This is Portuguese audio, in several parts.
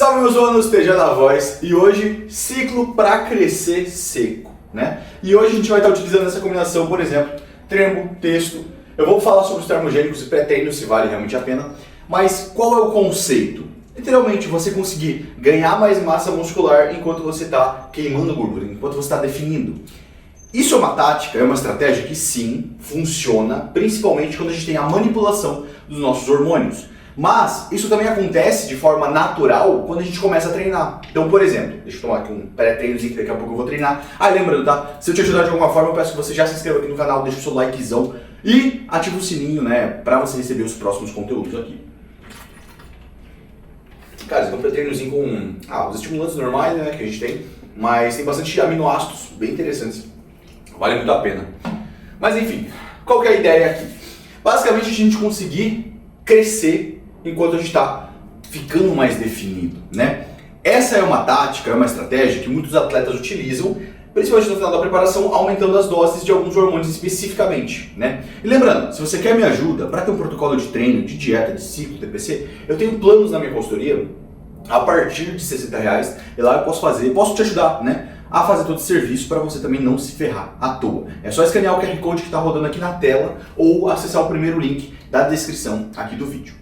Salve meus alunos, TJ da Voz, e hoje ciclo para crescer seco, né? E hoje a gente vai estar utilizando essa combinação, por exemplo, trembo, texto. Eu vou falar sobre os termogênicos e pré-treinos, se vale realmente a pena, mas qual é o conceito? Literalmente você conseguir ganhar mais massa muscular enquanto você está queimando gordura, enquanto você está definindo. Isso é uma tática, é uma estratégia que sim, funciona, principalmente quando a gente tem a manipulação dos nossos hormônios. Mas isso também acontece de forma natural quando a gente começa a treinar. Então, por exemplo, deixa eu tomar aqui um pré-treinozinho que daqui a pouco eu vou treinar. Lembrando, tá? Se eu te ajudar de alguma forma, eu peço que você já se inscreva aqui no canal, deixa o seu likezão e ativa o sininho, né, pra você receber os próximos conteúdos aqui. Cara, esse é um pré-treinozinho com os estimulantes normais, né, que a gente tem, mas tem bastante aminoácidos bem interessantes. Vale muito a pena. Mas enfim, qual que é a ideia aqui? Basicamente a gente conseguir crescer enquanto a gente está ficando mais definido, né? Essa é uma tática, é uma estratégia que muitos atletas utilizam, principalmente no final da preparação, aumentando as doses de alguns hormônios especificamente, né? E lembrando, se você quer minha ajuda para ter um protocolo de treino, de dieta, de ciclo, TPC, eu tenho planos na minha consultoria a partir de R$60, e lá eu posso te ajudar, né, a fazer todo esse serviço para você também não se ferrar à toa. É só escanear o QR Code que está rodando aqui na tela ou acessar o primeiro link da descrição aqui do vídeo.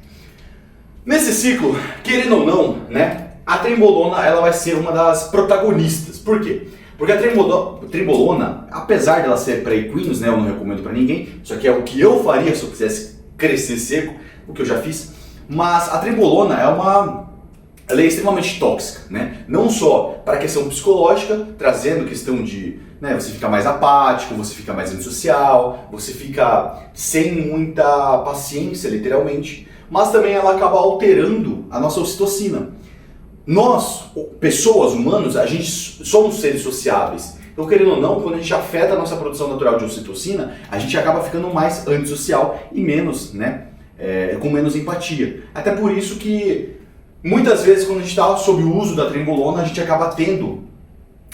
Nesse ciclo, querendo ou não, né, a trembolona ela vai ser uma das protagonistas. Por quê? Porque a trembolona, apesar dela ser para equinos, né, eu não recomendo para ninguém, isso aqui é o que eu faria se eu quisesse crescer seco, o que eu já fiz, mas a trembolona ela é extremamente tóxica, né? Não só para a questão psicológica, trazendo questão de, né, você fica mais apático, você fica mais antissocial, você fica sem muita paciência, literalmente, mas também ela acaba alterando a nossa ocitocina. Nós, pessoas, humanos, a gente somos seres sociáveis. Então, querendo ou não, quando a gente afeta a nossa produção natural de ocitocina, a gente acaba ficando mais antissocial e menos, né, com menos empatia. Até por isso que muitas vezes, quando a gente está sob o uso da trembolona, a gente acaba tendo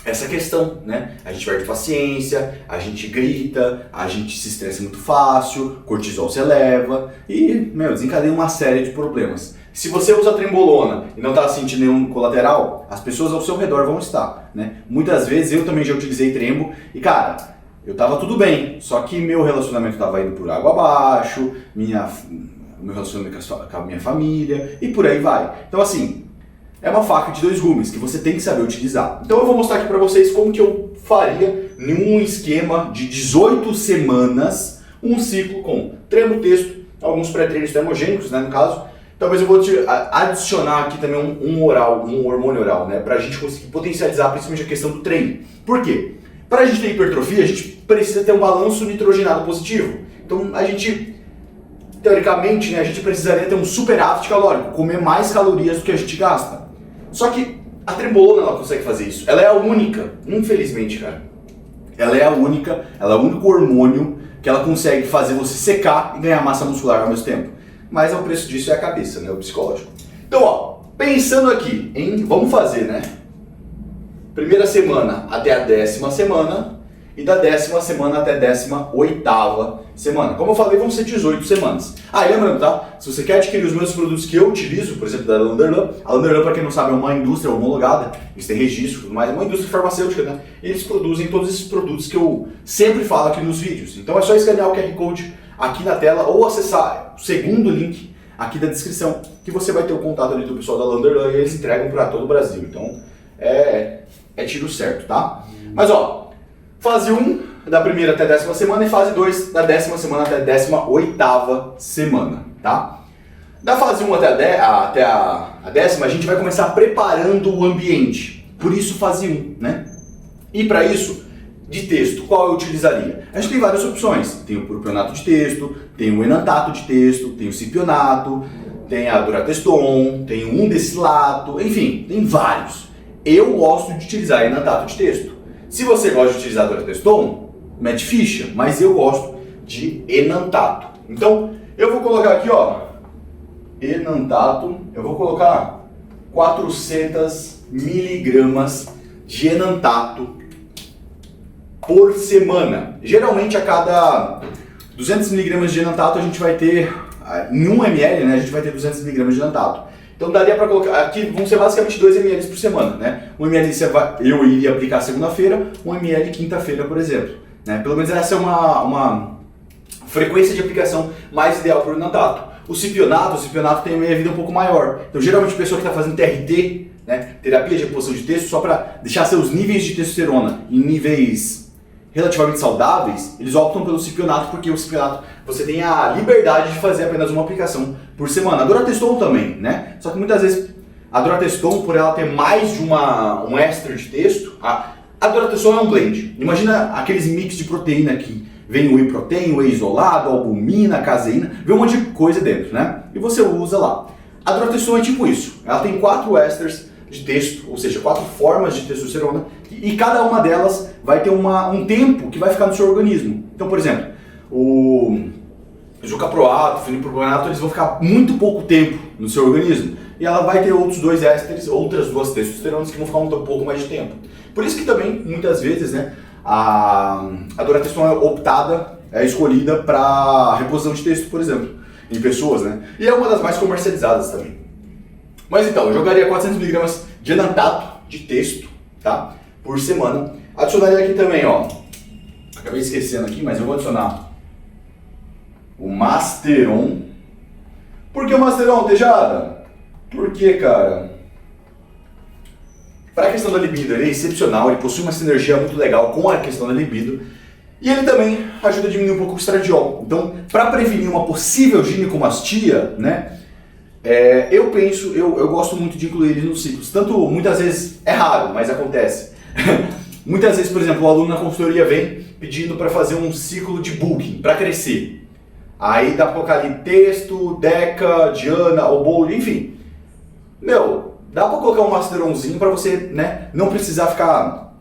essa questão, né? A gente perde paciência, a gente grita, a gente se estressa muito fácil, cortisol se eleva e, desencadeia uma série de problemas. Se você usa a trembolona e não está sentindo nenhum colateral, as pessoas ao seu redor vão estar, né? Muitas vezes eu também já utilizei trembo e, cara, eu tava tudo bem, só que meu relacionamento estava indo por água abaixo, meu relacionamento com a minha família e por aí vai. Então assim, é uma faca de dois gumes que você tem que saber utilizar. Então eu vou mostrar aqui pra vocês como que eu faria em um esquema de 18 semanas, um ciclo com trembo, texto, alguns pré-treinos termogênicos, né, no caso. Talvez eu vou adicionar aqui também um hormônio oral, né, pra gente conseguir potencializar principalmente a questão do treino. Por quê? Pra gente ter hipertrofia, a gente precisa ter um balanço nitrogenado positivo. Então a gente, teoricamente, né, a gente precisaria ter um superávit calórico, comer mais calorias do que a gente gasta. Só que a trembolona ela consegue fazer isso. Ela é a única, infelizmente, cara. Ela é o único hormônio que ela consegue fazer você secar e ganhar massa muscular ao mesmo tempo. Mas o preço disso é a cabeça, né, o psicológico. Então, ó, pensando aqui vamos fazer, né, primeira semana até a 10ª semana, e da 10ª semana até a 18ª semana. Como eu falei, vão ser 18 semanas. E lembrando, tá? Se você quer adquirir os meus produtos que eu utilizo, por exemplo, da Landerlan, a Landerlan, para quem não sabe, é uma indústria homologada, eles têm registro e tudo mais, é uma indústria farmacêutica, né? Eles produzem todos esses produtos que eu sempre falo aqui nos vídeos. Então é só escanear o QR Code aqui na tela ou acessar o segundo link aqui da descrição, que você vai ter o contato ali do pessoal da Landerlan e eles entregam para todo o Brasil. Então é tiro certo, tá? Mas ó, fase 1 da primeira até a 10ª semana e fase 2 da 10ª semana até a 18ª semana, tá? Da fase 1 até a 10ª, a gente vai começar preparando o ambiente. Por isso fase 1, né? E para isso, de texto, qual eu utilizaria? A gente tem várias opções. Tem o propionato de texto, tem o enantato de texto, tem o cipionato, tem a durateston, tem o undecilato, enfim, tem vários. Eu gosto de utilizar enantato de texto. Se você gosta de utilizar durateston, mete ficha, mas eu gosto de enantato. Então, eu vou colocar aqui, ó, enantato, eu vou colocar 400 miligramas de enantato por semana. Geralmente a cada 200 miligramas de enantato a gente vai ter, em 1 ml, né, a gente vai ter 200 miligramas de enantato. Então daria para colocar, aqui vão ser basicamente 2 ml por semana, né? 1 ml eu iria aplicar segunda-feira, 1 ml quinta-feira, por exemplo. Né? Pelo menos essa é uma frequência de aplicação mais ideal para o enantato. O cipionato tem uma meia-vida um pouco maior. Então geralmente a pessoa que está fazendo TRT, né, terapia de reposição de testo, só para deixar seus níveis de testosterona em níveis relativamente saudáveis, eles optam pelo cipionato, porque o cipionato você tem a liberdade de fazer apenas uma aplicação por semana. A Durateston também, né? Só que muitas vezes a Durateston, por ela ter mais de um éster de testo, a Durateston é um blend. Imagina aqueles mix de proteína aqui. Vem o whey protein, whey isolado, albumina, caseína, vem um monte de coisa dentro, né? E você usa lá. A Durateston é tipo isso. Ela tem 4 ésteres de testo, ou seja, 4 formas de testosterona, e cada uma delas vai ter um tempo que vai ficar no seu organismo. Então, por exemplo, o Jucaproato, o fenipropenato, eles vão ficar muito pouco tempo no seu organismo, e ela vai ter outros 2 ésteres, outras 2 testosteronas que vão ficar um pouco mais de tempo. Por isso que também, muitas vezes, né, a Durateston é optada, é escolhida para reposição de testo, por exemplo, em pessoas, né? E é uma das mais comercializadas também. Mas então, eu jogaria 400mg de enantato de testo, tá? Por semana. Adicionaria aqui também, ó. Acabei esquecendo aqui, mas eu vou adicionar o Masteron. Por que o Masteron, Tejada? Por que, cara? Para a questão da libido, ele é excepcional, ele possui uma sinergia muito legal com a questão da libido. E ele também ajuda a diminuir um pouco o estradiol. Então, para prevenir uma possível ginecomastia, né? Eu gosto muito de incluir ele nos ciclos. Tanto, muitas vezes, é raro, mas acontece. Muitas vezes, por exemplo, o aluno na consultoria vem pedindo para fazer um ciclo de bulking, para crescer. Aí dá para colocar ali texto, Deca, Diana, Obol, enfim. Dá para colocar um Masteronzinho para você, né, não precisar ficar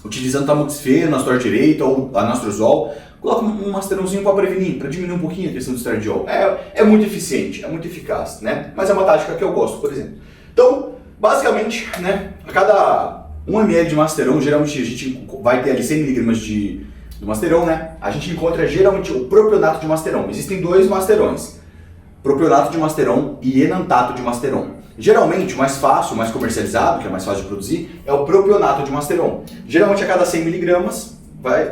utilizando tamoxifeno, anastrol direito ou anastrozol. Coloca um Masteronzinho para prevenir, para diminuir um pouquinho a questão do estradiol. É muito eficiente, é muito eficaz, né? Mas é uma tática que eu gosto, por exemplo. Então, basicamente, né, a cada 1 ml de Masteron, geralmente a gente vai ter ali 100mg do Masteron, né? A gente encontra geralmente o propionato de Masteron. Existem 2 Masterons, propionato de Masteron e enantato de Masteron. Geralmente, o mais fácil, o mais comercializado, que é mais fácil de produzir, é o propionato de Masteron. Geralmente, a cada 100mg,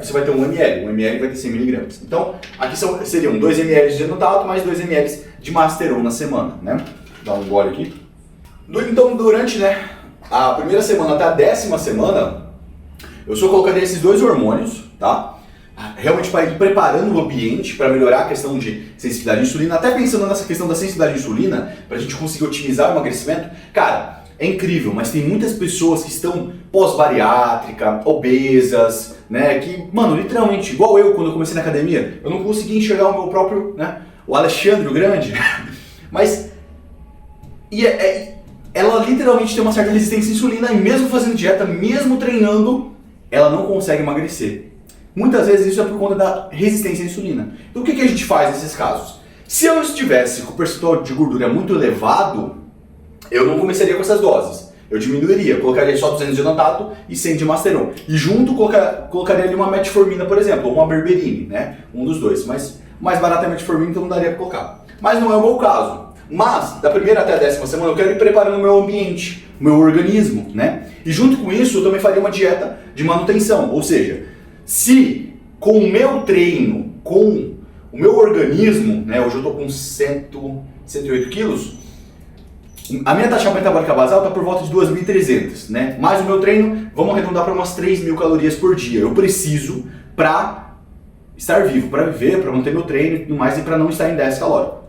você vai ter 1 ml. 1 ml vai ter 100mg. Então, aqui seriam 2 ml de enantato mais 2 ml de Masteron na semana, né? Dá um gole aqui. Então, durante, né, a primeira semana até a 10ª semana, eu só colocaria esses 2 hormônios, tá? Realmente para ir preparando o ambiente para melhorar a questão de sensibilidade à insulina, até pensando nessa questão da sensibilidade à insulina, para a gente conseguir otimizar o emagrecimento. Cara, é incrível, mas tem muitas pessoas que estão pós-bariátrica, obesas, né, que, mano, literalmente, igual eu quando eu comecei na academia, eu não conseguia enxergar o meu próprio, né, o Alexandre o Grande, mas ela literalmente tem uma certa resistência à insulina e mesmo fazendo dieta, mesmo treinando, ela não consegue emagrecer. Muitas vezes isso é por conta da resistência à insulina. Então o que a gente faz nesses casos? Se eu estivesse com o percentual de gordura muito elevado, eu não começaria com essas doses. Eu diminuiria, colocaria só 200 de enantato e 100 de Masteron. E junto colocaria ali uma metformina, por exemplo, ou uma berberine, né? Um dos dois. Mas mais barato é a metformina, então não daria para colocar. Mas não é o meu caso. Mas, da primeira até a 10ª semana, eu quero ir preparando o meu ambiente, o meu organismo, né? E junto com isso, eu também faria uma dieta de manutenção. Ou seja, se com o meu treino, com o meu organismo, né? Hoje eu estou com 108 quilos, a minha taxa metabólica basal está por volta de 2.300, né? Mais o meu treino, vamos arredondar para umas 3.000 calorias por dia. Eu preciso para estar vivo, para viver, para manter meu treino e tudo mais, e para não estar em déficit calórico.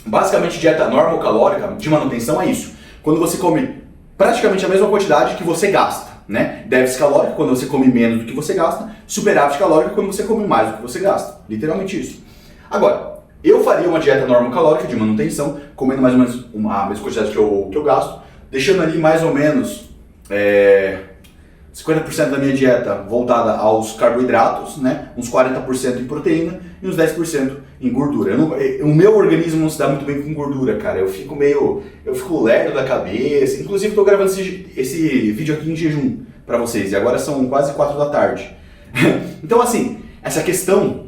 Basicamente, dieta normocalórica de manutenção é isso. Quando você come praticamente a mesma quantidade que você gasta, né? Déficit calórico, quando você come menos do que você gasta. Superávit calórico, quando você come mais do que você gasta. Literalmente isso. Agora, eu faria uma dieta normocalórica de manutenção, comendo mais ou menos a mesma quantidade que eu gasto, deixando ali mais ou menos 50% da minha dieta voltada aos carboidratos, né? Uns 40% em proteína e uns 10% em gordura. O meu organismo não se dá muito bem com gordura, cara. Eu fico lerdo da cabeça. Inclusive, estou gravando esse vídeo aqui em jejum para vocês. E agora são quase 4 da tarde. Então, assim, essa questão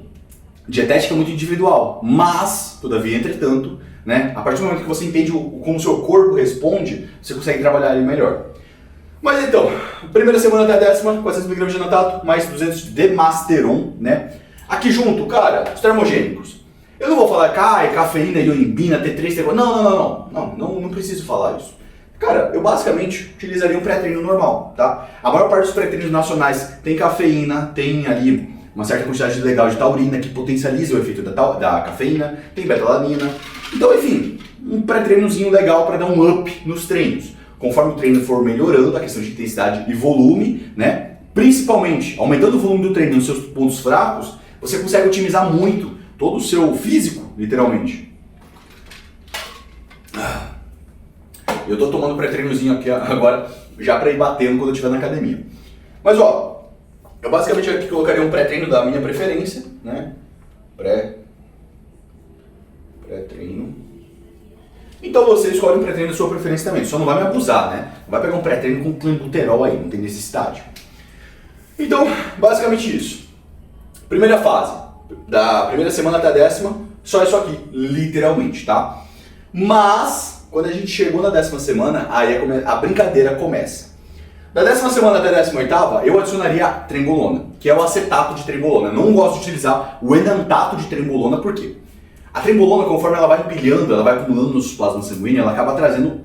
dietética é muito individual. Mas, todavia, entretanto, né? A partir do momento que você entende como o seu corpo responde, você consegue trabalhar ele melhor. Mas então, primeira semana até a 10ª, 400mg de anatato, mais 200 de Demasteron, né? Aqui junto, cara, os termogênicos. Eu não vou falar cafeína, ioimbina, T3, T4. Não preciso falar isso. Cara, eu basicamente utilizaria um pré-treino normal, tá? A maior parte dos pré-treinos nacionais tem cafeína, tem ali uma certa quantidade legal de taurina que potencializa o efeito da cafeína, tem betalanina. Então, enfim, um pré-treinozinho legal para dar um up nos treinos. Conforme o treino for melhorando, a questão de intensidade e volume, né? Principalmente aumentando o volume do treino nos seus pontos fracos, você consegue otimizar muito todo o seu físico, literalmente. Eu tô tomando pré-treinozinho aqui agora, já para ir batendo quando eu estiver na academia. Mas ó, eu basicamente aqui colocaria um pré-treino da minha preferência, né? Pré-treino. Então você escolhe um pré-treino da sua preferência também, só não vai me abusar, né? Não vai pegar um pré-treino com clenbuterol aí, não tem necessidade. Então, basicamente isso. Primeira fase, da primeira semana até a 10ª, só isso aqui, literalmente, tá? Mas, quando a gente chegou na 10ª semana, aí a brincadeira começa. Da 10ª semana até a 18ª, eu adicionaria a trembolona, que é o acetato de trembolona. Não gosto de utilizar o enantato de trembolona, por quê? A trembolona, conforme ela vai empilhando, ela vai acumulando nos plasmas sanguíneos, ela acaba trazendo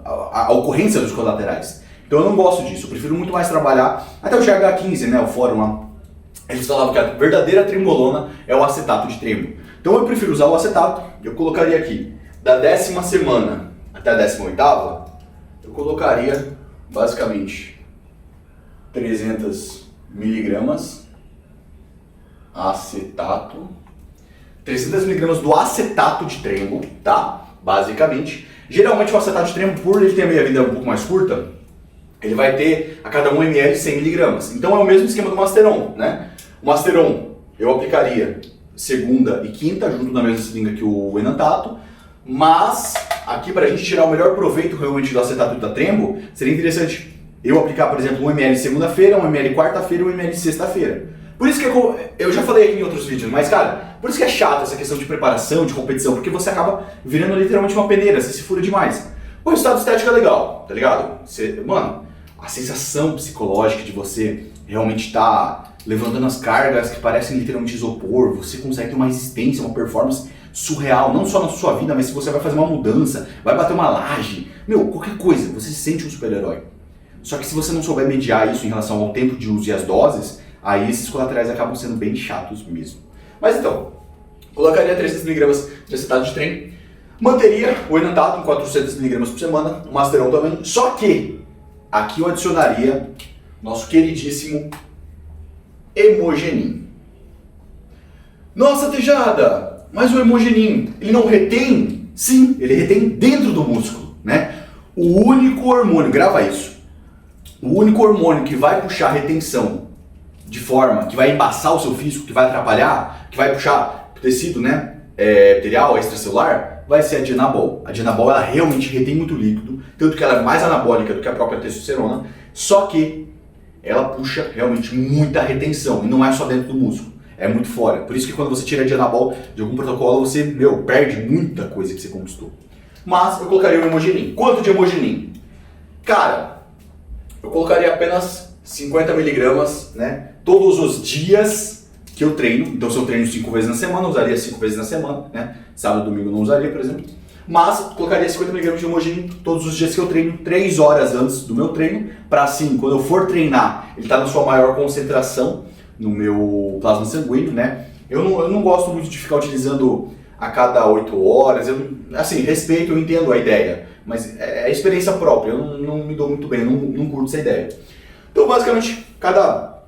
a ocorrência dos colaterais. Então eu não gosto disso, eu prefiro muito mais trabalhar, até o GH15, né, o fórum lá, eles falavam que a verdadeira trembolona é o acetato de trembo. Então eu prefiro usar o acetato, eu colocaria aqui, da 10ª semana até a 18ª, eu colocaria basicamente 300mg acetato, 300mg do acetato de trembo, tá? Basicamente. Geralmente o acetato de trembo, por ele ter a meia-vida um pouco mais curta, ele vai ter a cada 1 ml 100mg. Então é o mesmo esquema do Masteron, né? O Masteron eu aplicaria segunda e quinta, junto na mesma seringa que o enantato, mas aqui para a gente tirar o melhor proveito realmente do acetato da trembo, seria interessante eu aplicar, por exemplo, 1 ml segunda-feira, 1 ml quarta-feira e 1 ml sexta-feira. Por isso que eu já falei aqui em outros vídeos, mas cara, por isso que é chato essa questão de preparação, de competição, porque você acaba virando literalmente uma peneira, você se fura demais. O resultado estético é legal, tá ligado? Mano, a sensação psicológica de você realmente estar levantando as cargas que parecem literalmente isopor, você consegue ter uma resistência, uma performance surreal, não só na sua vida, mas se você vai fazer uma mudança, vai bater uma laje, qualquer coisa, você se sente um super-herói. Só que se você não souber mediar isso em relação ao tempo de uso e as doses, aí esses colaterais acabam sendo bem chatos mesmo. Mas então, colocaria 300mg de acetato de trem, manteria o enantato em 400mg por semana, o Masteron também, só que aqui eu adicionaria nosso queridíssimo Hemogenin. Nossa, Tejada, mas o Hemogenin, ele não retém? Sim, ele retém dentro do músculo, né? O único hormônio, grava isso, o único hormônio que vai puxar a retenção de forma que vai embaçar o seu físico, que vai atrapalhar, que vai puxar o tecido, né, epitelial, extracelular, vai ser a Dianabol. A Dianabol, ela realmente retém muito líquido, tanto que ela é mais anabólica do que a própria testosterona, só que ela puxa realmente muita retenção, e não é só dentro do músculo, é muito fora. Por isso que quando você tira a Dianabol de algum protocolo, você, perde muita coisa que você conquistou. Mas eu colocaria o Hemogenin. Quanto de Hemogenin? Cara, eu colocaria apenas 50mg, né, todos os dias que eu treino. Então se eu treino 5 vezes na semana, eu usaria 5 vezes na semana, né, sábado e domingo eu não usaria, por exemplo. Mas colocaria 50mg de Hemogenin todos os dias que eu treino, 3 horas antes do meu treino, para assim, quando eu for treinar, ele está na sua maior concentração no meu plasma sanguíneo, né. Eu não gosto muito de ficar utilizando a cada 8 horas, assim, respeito, eu entendo a ideia, mas é experiência própria, eu não me dou muito bem, eu não curto essa ideia. Então, basicamente, da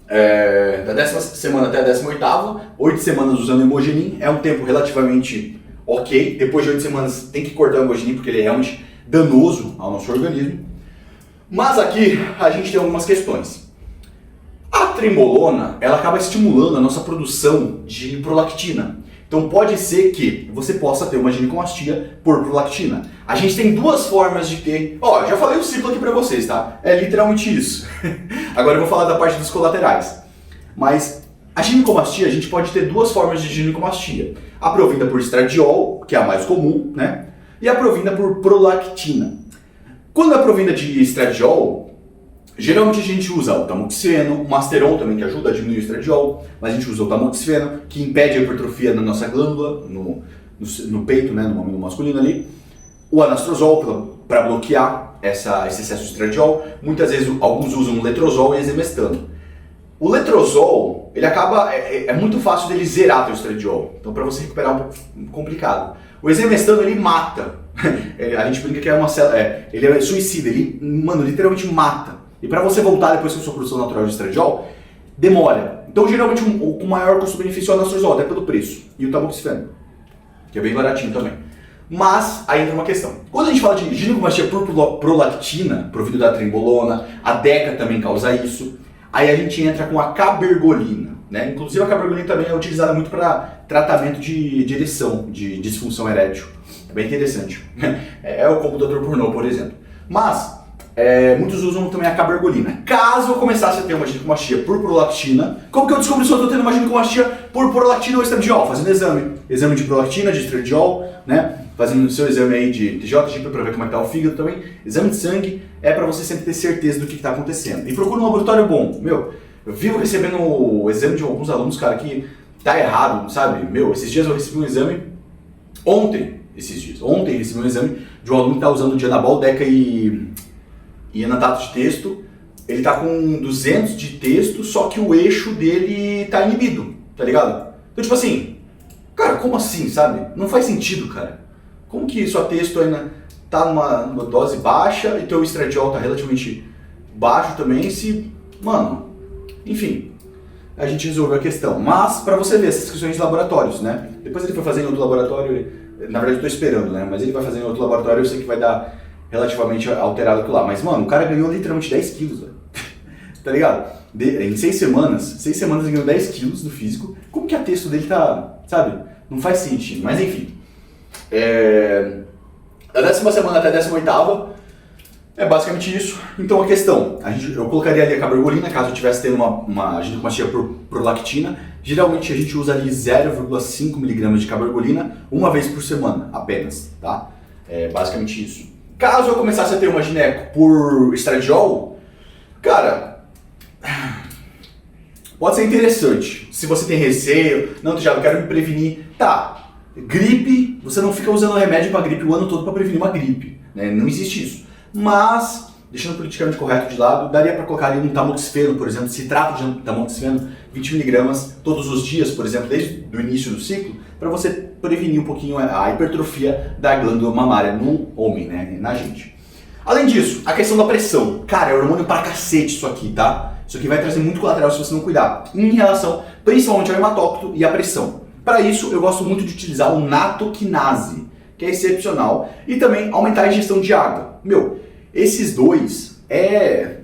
10ª semana até a 18ª, 8 semanas usando Hemogenin, é um tempo relativamente ok. Depois de 8 semanas tem que cortar o Hemogenin, porque ele é realmente danoso ao nosso organismo. Mas aqui a gente tem algumas questões. A trembolona, ela acaba estimulando a nossa produção de prolactina. Então pode ser que você possa ter uma ginecomastia por prolactina. A gente tem duas formas de ter... já falei o ciclo aqui pra vocês, tá? É literalmente isso. Agora eu vou falar da parte dos colaterais. Mas A ginecomastia, a gente pode ter duas formas de ginecomastia. A provinda por estradiol, que é a mais comum, né? E a provinda por prolactina. Quando é provinda de estradiol, geralmente a gente usa o tamoxifeno, o masteron também, que ajuda a diminuir o estradiol, mas a gente usa o tamoxifeno, que impede a hipertrofia na nossa glândula, no peito, né, no mamilo masculino ali. O anastrozol, para bloquear esse excesso de estradiol. Muitas vezes alguns usam o letrozol e exemestano. O letrozol, ele acaba, é muito fácil dele zerar teu estradiol, então para você recuperar é um pouco complicado. O exemestano, ele mata. A gente brinca que é uma célula, ele é suicida, ele, mano, literalmente mata. E para você voltar depois com a sua produção natural de estradiol, demora. Então, geralmente, o maior custo-benefício é o anastrozol, até pelo preço. E o tamoxifeno, que é bem baratinho também. Mas, aí entra uma questão. Quando a gente fala de ginecomastia por prolactina, provido da trembolona, a DECA também causa isso. Aí a gente entra com a cabergolina, né? Inclusive a cabergolina também é utilizada muito para tratamento de ereção, de disfunção erétil. É bem interessante. É o computador pornô, por exemplo. Mas, muitos usam também a cabergolina. Caso eu começasse a ter uma ginecomastia por prolactina, como que eu descobri se eu estou tendo uma ginecomastia por prolactina ou estradiol? Fazendo exame de prolactina, de estradiol, né? Fazendo o seu exame aí de TJ, GP para ver como é que tá o fígado também. Exame de sangue é para você sempre ter certeza do que está acontecendo. E procura um laboratório bom. Meu, eu vivo recebendo o exame de alguns alunos, cara, que tá errado, sabe? Meu, esses dias eu recebi um exame, ontem eu recebi um exame de um aluno que tá usando Dianabol, Deca e anatato de texto. Ele tá com 200 de texto, só que o eixo dele tá inibido, tá ligado? Então, tipo assim, cara, como assim, sabe? Não faz sentido, cara. Como que sua texto ainda tá numa dose baixa e teu estradiol tá relativamente baixo também, se, mano, enfim, a gente resolveu a questão. Mas, pra você ver essas questões de laboratórios, né? Depois ele foi fazer em outro laboratório, na verdade eu tô esperando, né? Mas ele vai fazer em outro laboratório, eu sei que vai dar relativamente alterado aquilo lá. Mas, mano, o cara ganhou literalmente 10 quilos, velho. Tá ligado? Em 6 semanas ele ganhou 10 quilos do físico. Como que a texto dele tá, sabe? Não faz sentido, mas enfim. Da 10ª semana até a 18ª é basicamente isso. Então a questão, eu colocaria ali a cabergolina caso eu estivesse tendo uma ginecomastia por prolactina. Geralmente a gente usa ali 0,5 mg de cabergolina uma vez por semana apenas, tá? É basicamente isso. Caso eu começasse a ter uma gineco por estradiol, cara, pode ser interessante. Se você tem receio, não, já eu quero me prevenir, tá. Gripe, você não fica usando remédio para gripe o ano todo para prevenir uma gripe, né? Não existe isso. Mas, deixando o politicamente correto de lado, daria para colocar ali um tamoxifeno, por exemplo, citrato de tamoxifeno, 20 mg todos os dias, por exemplo, desde o início do ciclo, para você prevenir um pouquinho a hipertrofia da glândula mamária no homem, né? Na gente. Além disso, a questão da pressão. Cara, é hormônio para cacete isso aqui, tá? Isso aqui vai trazer muito colateral se você não cuidar, em relação principalmente ao hematócrito e à pressão. Para isso, eu gosto muito de utilizar o natoquinase, que é excepcional, e também aumentar a ingestão de água. Meu, esses dois,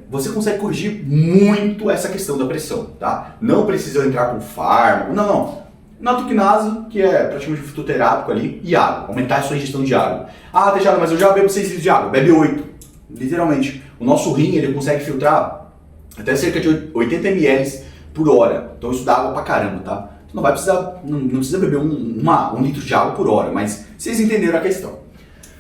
você consegue corrigir muito essa questão da pressão, tá? Não precisa entrar com fármaco, não. Natoquinase, que é praticamente um fitoterápico ali, e água, aumentar a sua ingestão de água. Ah, Teixeira, mas eu já bebo 6 litros de água, bebe 8. Literalmente, o nosso rim, ele consegue filtrar até cerca de 80 ml por hora, então isso dá água pra caramba, tá? Não vai precisar, não precisa beber um litro de água por hora, mas vocês entenderam a questão.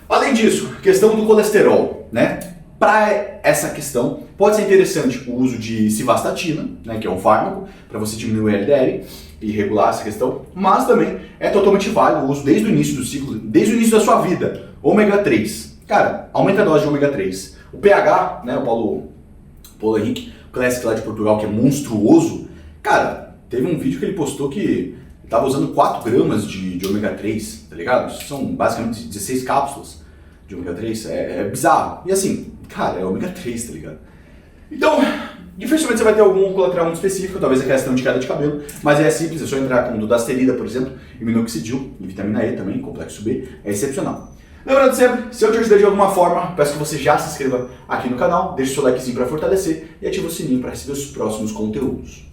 Além disso, questão do colesterol, né? Para essa questão, pode ser interessante o uso de civastatina, né, que é um fármaco, para você diminuir o LDL e regular essa questão, mas também é totalmente válido o uso desde o início do ciclo, desde o início da sua vida, ômega 3. Cara, aumenta a dose de ômega 3. O pH, né, o Paulo Henrique, o Classic lá de Portugal, que é monstruoso, cara, teve um vídeo que ele postou que ele estava usando 4 gramas de ômega 3, tá ligado? Isso são basicamente 16 cápsulas de ômega 3, é bizarro. E assim, cara, é ômega 3, tá ligado? Então, dificilmente você vai ter algum colateral muito específico, talvez a questão de queda de cabelo, mas é simples, é só entrar com dudasterida, por exemplo, e minoxidil, e vitamina E também, complexo B, é excepcional. Lembrando sempre, se eu te ajudei de alguma forma, peço que você já se inscreva aqui no canal, deixe seu likezinho para fortalecer e ative o sininho para receber os próximos conteúdos.